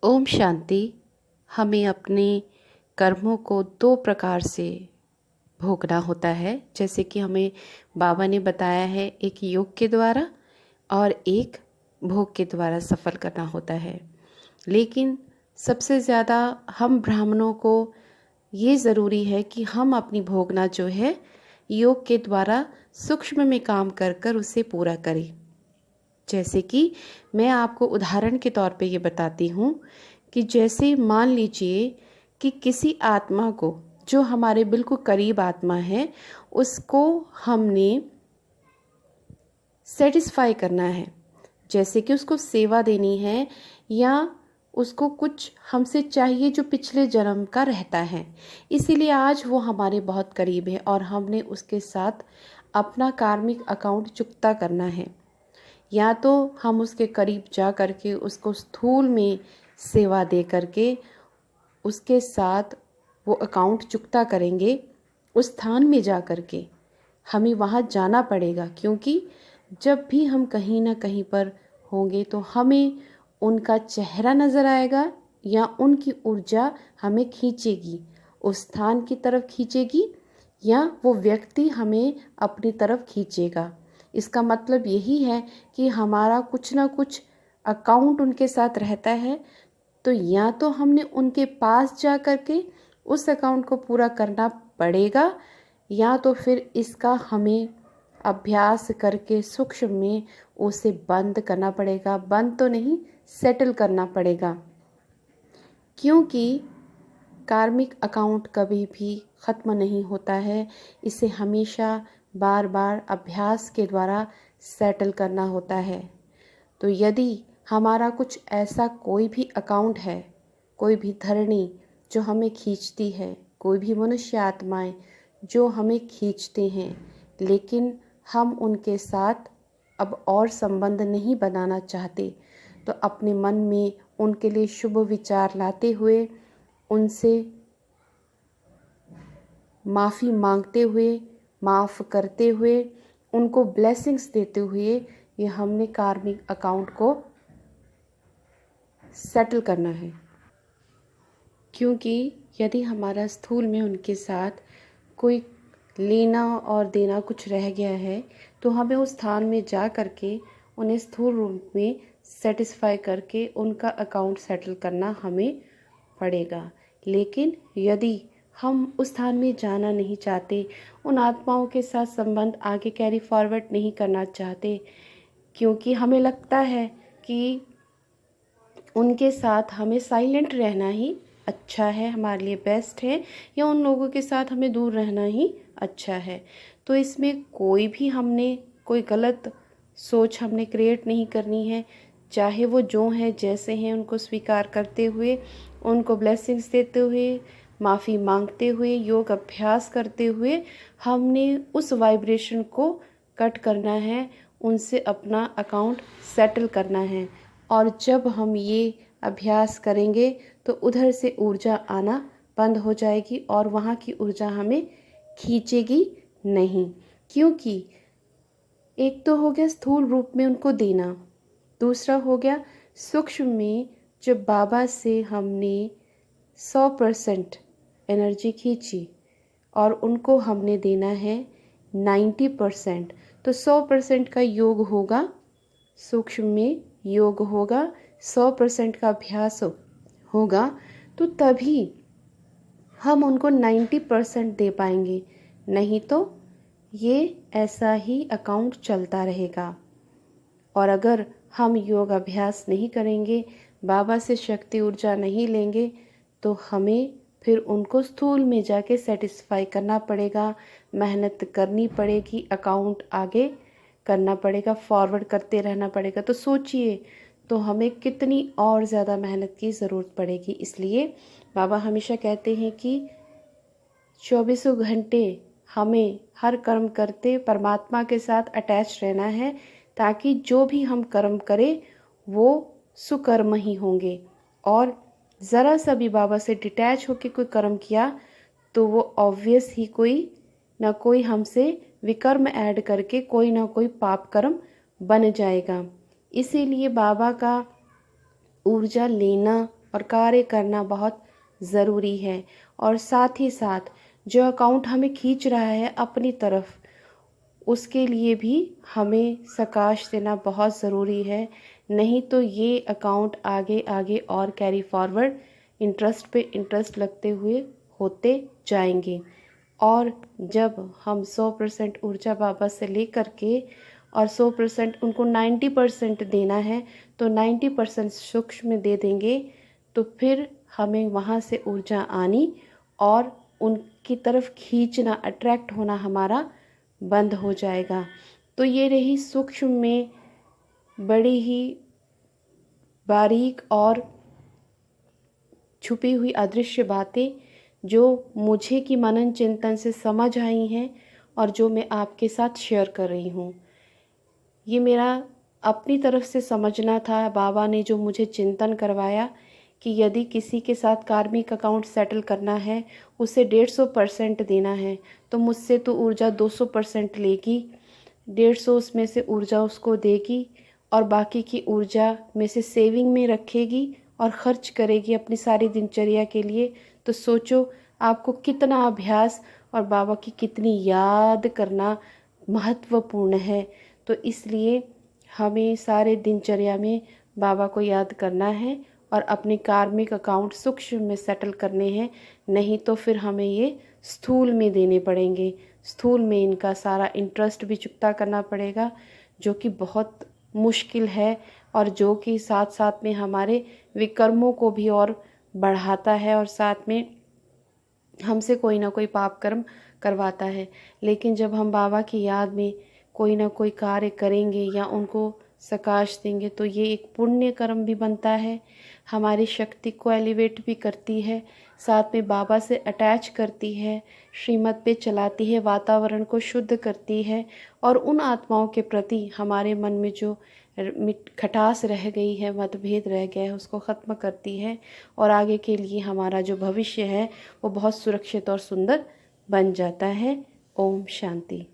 ओम शांति। हमें अपने कर्मों को दो प्रकार से भोगना होता है, जैसे कि हमें बाबा ने बताया है, एक योग के द्वारा और एक भोग के द्वारा सफल करना होता है। लेकिन सबसे ज़्यादा हम ब्राह्मणों को ये ज़रूरी है कि हम अपनी भोगना जो है योग के द्वारा सूक्ष्म में काम कर कर उसे पूरा करें। जैसे कि मैं आपको उदाहरण के तौर पे ये बताती हूँ कि जैसे मान लीजिए कि किसी आत्मा को, जो हमारे बिल्कुल करीब आत्मा है, उसको हमने सेटिस्फाई करना है, जैसे कि उसको सेवा देनी है या उसको कुछ हमसे चाहिए जो पिछले जन्म का रहता है। इसीलिए आज वो हमारे बहुत करीब है और हमने उसके साथ अपना कार्मिक अकाउंट चुकता करना है। या तो हम उसके करीब जा करके उसको स्थूल में सेवा दे करके उसके साथ वो अकाउंट चुकता करेंगे। उस स्थान में जा करके हमें वहाँ जाना पड़ेगा, क्योंकि जब भी हम कहीं ना कहीं पर होंगे तो हमें उनका चेहरा नज़र आएगा या उनकी ऊर्जा हमें खींचेगी, उस स्थान की तरफ खींचेगी या वो व्यक्ति हमें अपनी तरफ खींचेगा। इसका मतलब यही है कि हमारा कुछ ना कुछ अकाउंट उनके साथ रहता है। तो या तो हमने उनके पास जा कर के उस अकाउंट को पूरा करना पड़ेगा, या तो फिर इसका हमें अभ्यास करके सूक्ष्म में उसे बंद करना पड़ेगा। बंद तो नहीं, सेटल करना पड़ेगा, क्योंकि कार्मिक अकाउंट कभी भी ख़त्म नहीं होता है। इसे हमेशा बार बार अभ्यास के द्वारा सेटल करना होता है। तो यदि हमारा कुछ ऐसा कोई भी अकाउंट है, कोई भी धरणी जो हमें खींचती है, कोई भी मनुष्य आत्माएं जो हमें खींचते हैं, लेकिन हम उनके साथ अब और संबंध नहीं बनाना चाहते, तो अपने मन में उनके लिए शुभ विचार लाते हुए, उनसे माफ़ी मांगते हुए, माफ़ करते हुए, उनको ब्लेसिंग्स देते हुए ये हमने कार्मिक अकाउंट को सेटल करना है। क्योंकि यदि हमारा स्थूल में उनके साथ कोई लेना और देना कुछ रह गया है, तो हमें उस स्थान में जा करके उन्हें स्थूल रूप में सेटिस्फाई करके उनका अकाउंट सेटल करना हमें पड़ेगा। लेकिन यदि हम उस स्थान में जाना नहीं चाहते, उन आत्माओं के साथ संबंध आगे कैरी फॉरवर्ड नहीं करना चाहते, क्योंकि हमें लगता है कि उनके साथ हमें साइलेंट रहना ही अच्छा है, हमारे लिए बेस्ट है, या उन लोगों के साथ हमें दूर रहना ही अच्छा है, तो इसमें कोई भी हमने कोई गलत सोच हमने क्रिएट नहीं करनी है। चाहे वो जो हैं जैसे हैं उनको स्वीकार करते हुए, उनको ब्लेसिंग्स देते हुए, माफ़ी मांगते हुए, योग अभ्यास करते हुए हमने उस वाइब्रेशन को कट करना है, उनसे अपना अकाउंट सेटल करना है। और जब हम ये अभ्यास करेंगे तो उधर से ऊर्जा आना बंद हो जाएगी और वहाँ की ऊर्जा हमें खींचेगी नहीं। क्योंकि एक तो हो गया स्थूल रूप में उनको देना, दूसरा हो गया सूक्ष्म में जब बाबा से हमने 100% एनर्जी खींची और उनको हमने देना है 90%, तो 100% का योग होगा, सूक्ष्म में योग होगा, 100% का अभ्यास होगा, तो तभी हम उनको 90% दे पाएंगे। नहीं तो ये ऐसा ही अकाउंट चलता रहेगा। और अगर हम योग अभ्यास नहीं करेंगे, बाबा से शक्ति ऊर्जा नहीं लेंगे, तो हमें फिर उनको स्थूल में जाके सेटिस्फाई करना पड़ेगा, मेहनत करनी पड़ेगी, अकाउंट आगे करना पड़ेगा, फॉरवर्ड करते रहना पड़ेगा। तो सोचिए, तो हमें कितनी और ज़्यादा मेहनत की ज़रूरत पड़ेगी। इसलिए बाबा हमेशा कहते हैं कि 24 घंटे हमें हर कर्म करते परमात्मा के साथ अटैच रहना है, ताकि जो भी हम कर्म करें वो सुकर्म ही होंगे। और ज़रा सा भी बाबा से डिटैच होकर कोई कर्म किया तो वो ऑब्वियस ही कोई ना कोई हमसे विकर्म ऐड करके कोई ना कोई पाप कर्म बन जाएगा। इसीलिए बाबा का ऊर्जा लेना और कार्य करना बहुत ज़रूरी है। और साथ ही साथ जो अकाउंट हमें खींच रहा है अपनी तरफ, उसके लिए भी हमें सकाश देना बहुत ज़रूरी है। नहीं तो ये अकाउंट आगे आगे और कैरी फॉरवर्ड इंटरेस्ट पे इंटरेस्ट लगते हुए होते जाएंगे। और जब हम 100% ऊर्जा बाबा से लेकर के और 100% उनको 90% देना है, तो 90% सूक्ष्म दे देंगे, तो फिर हमें वहाँ से ऊर्जा आनी और उनकी तरफ खींचना, अट्रैक्ट होना हमारा बंद हो जाएगा। तो ये रही सूक्ष्म में बड़ी ही बारीक और छुपी हुई अदृश्य बातें जो मुझे कि मनन चिंतन से समझ आई हैं और जो मैं आपके साथ शेयर कर रही हूँ। ये मेरा अपनी तरफ से समझना था। बाबा ने जो मुझे चिंतन करवाया कि यदि किसी के साथ कार्मिक अकाउंट सेटल करना है, उसे 150% देना है, तो मुझसे तो ऊर्जा 200% लेगी, 150 उसमें से ऊर्जा उसको देगी और बाकी की ऊर्जा में से सेविंग में रखेगी और ख़र्च करेगी अपनी सारी दिनचर्या के लिए। तो सोचो आपको कितना अभ्यास और बाबा की कितनी याद करना महत्वपूर्ण है। तो इसलिए हमें सारे दिनचर्या में बाबा को याद करना है और अपने कार्मिक अकाउंट सूक्ष्म में सेटल करने हैं। नहीं तो फिर हमें ये स्थूल में देने पड़ेंगे। स्थूल में इनका सारा इंटरेस्ट भी चुकता करना पड़ेगा, जो कि बहुत मुश्किल है और जो कि साथ साथ में हमारे विकर्मों को भी और बढ़ाता है और साथ में हमसे कोई ना कोई पाप कर्म करवाता है। लेकिन जब हम बाबा की याद में कोई ना कोई कार्य करेंगे या उनको सकाश देंगे, तो ये एक पुण्य कर्म भी बनता है, हमारी शक्ति को एलिवेट भी करती है, साथ में बाबा से अटैच करती है, श्रीमत पे चलाती है, वातावरण को शुद्ध करती है और उन आत्माओं के प्रति हमारे मन में जो खटास रह गई है, मतभेद रह गया है, उसको ख़त्म करती है और आगे के लिए हमारा जो भविष्य है वो बहुत सुरक्षित और सुंदर बन जाता है। ओम शांति।